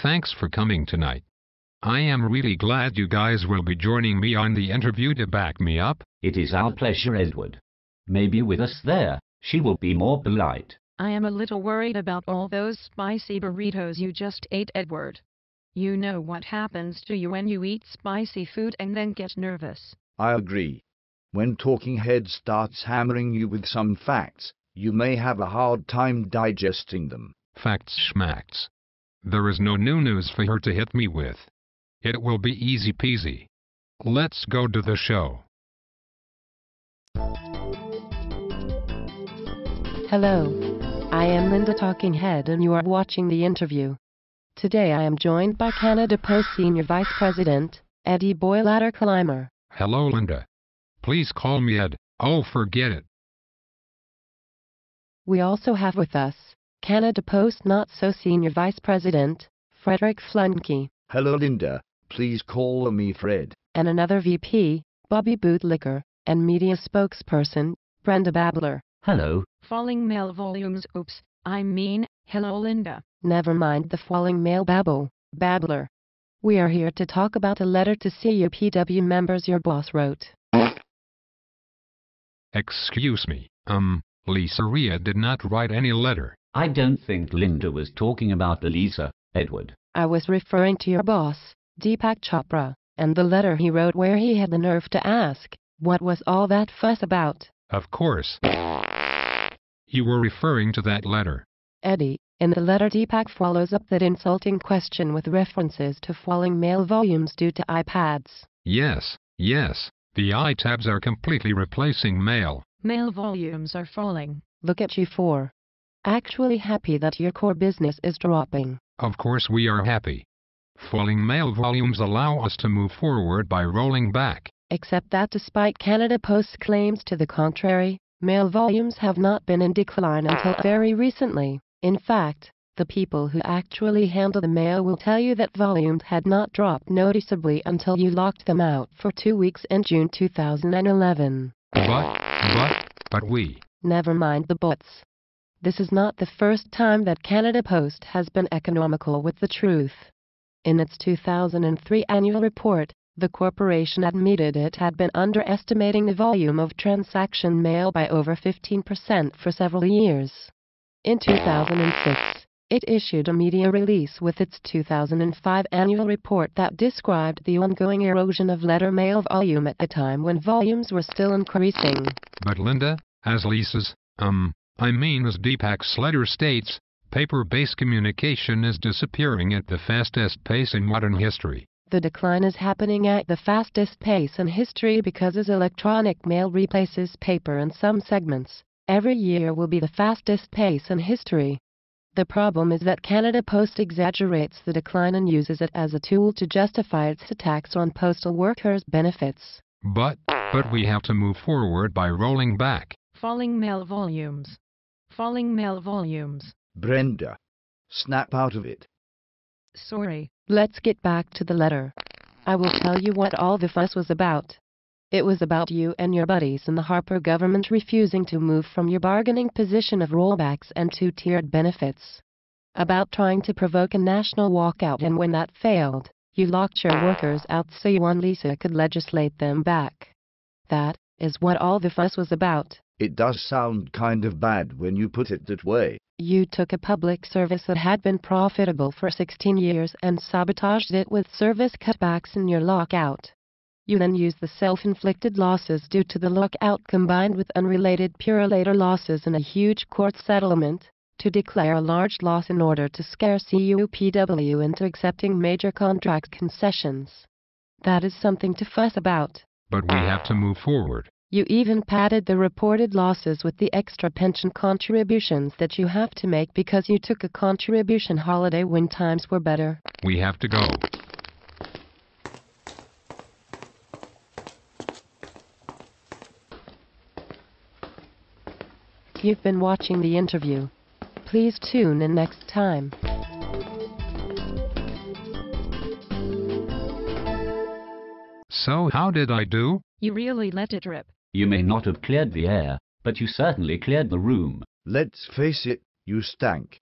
Thanks for coming tonight. I am really glad you guys will be joining me on the interview to back me up. It is our pleasure, Edward. Maybe with us there, she will be more polite. I am a little worried about all those spicy burritos you just ate, Edward. You know what happens to you when you eat spicy food and then get nervous. I agree. When Talking Head starts hammering you with some facts, you may have a hard time digesting them. Facts schmacks. There is no new news for her to hit me with. It will be easy peasy. Let's go to the show. Hello. I am Linda Talking Head and you are watching the interview. Today I am joined by Canada Post Senior Vice President, Eddie Boyle Ladder Climber. Hello, Linda. Please call me Ed. Oh, forget it. We also have with us, Canada Post Not So Senior Vice President, Frederick Flunke. Hello, Linda. Please call me Fred. And another VP, Bobby Bootlicker, and media spokesperson, Brenda Babler. Hello. Falling mail volumes. Oops, I mean, hello, Linda. Never mind the falling mail babble, Babler. We are here to talk about a letter to CUPW members your boss wrote. Excuse me, Lisa Ria did not write any letter. I don't think Linda was talking about Lisa, Edward. I was referring to your boss, Deepak Chopra, and the letter he wrote where he had the nerve to ask, what was all that fuss about? Of course. You were referring to that letter. Eddie, in the letter Deepak follows up that insulting question with references to falling mail volumes due to iPads. Yes. The iTabs are completely replacing mail. Mail volumes are falling. Look at you for. Actually happy that your core business is dropping. Of course we are happy. Falling mail volumes allow us to move forward by rolling back. Except that despite Canada Post's claims to the contrary, mail volumes have not been in decline until very recently. In fact, the people who actually handle the mail will tell you that volumes had not dropped noticeably until you locked them out for 2 weeks in June 2011. But we... Never mind the buts. This is not the first time that Canada Post has been economical with the truth. In its 2003 annual report, the corporation admitted it had been underestimating the volume of transaction mail by over 15% for several years. In 2006, it issued a media release with its 2005 annual report that described the ongoing erosion of letter mail volume at a time when volumes were still increasing. But Linda, as Deepak's letter states, paper-based communication is disappearing at the fastest pace in modern history. The decline is happening at the fastest pace in history because as electronic mail replaces paper in some segments, every year will be the fastest pace in history. The problem is that Canada Post exaggerates the decline and uses it as a tool to justify its attacks on postal workers' benefits. But we have to move forward by rolling back. Falling mail volumes. Falling mail volumes. Brenda, snap out of it. Sorry. Let's get back to the letter. I will tell you what all the fuss was about. It was about you and your buddies in the Harper government refusing to move from your bargaining position of rollbacks and two-tiered benefits. About trying to provoke a national walkout, and when that failed, you locked your workers out so you and Lisa could legislate them back. That is what all the fuss was about. It does sound kind of bad when you put it that way. You took a public service that had been profitable for 16 years and sabotaged it with service cutbacks in your lockout. You then used the self-inflicted losses due to the lockout combined with unrelated Purolator losses in a huge court settlement to declare a large loss in order to scare CUPW into accepting major contract concessions. That is something to fuss about. But we have to move forward. You even padded the reported losses with the extra pension contributions that you have to make because you took a contribution holiday when times were better. We have to go. You've been watching the interview. Please tune in next time. So how did I do? You really let it rip. You may not have cleared the air, but you certainly cleared the room. Let's face it, you stank.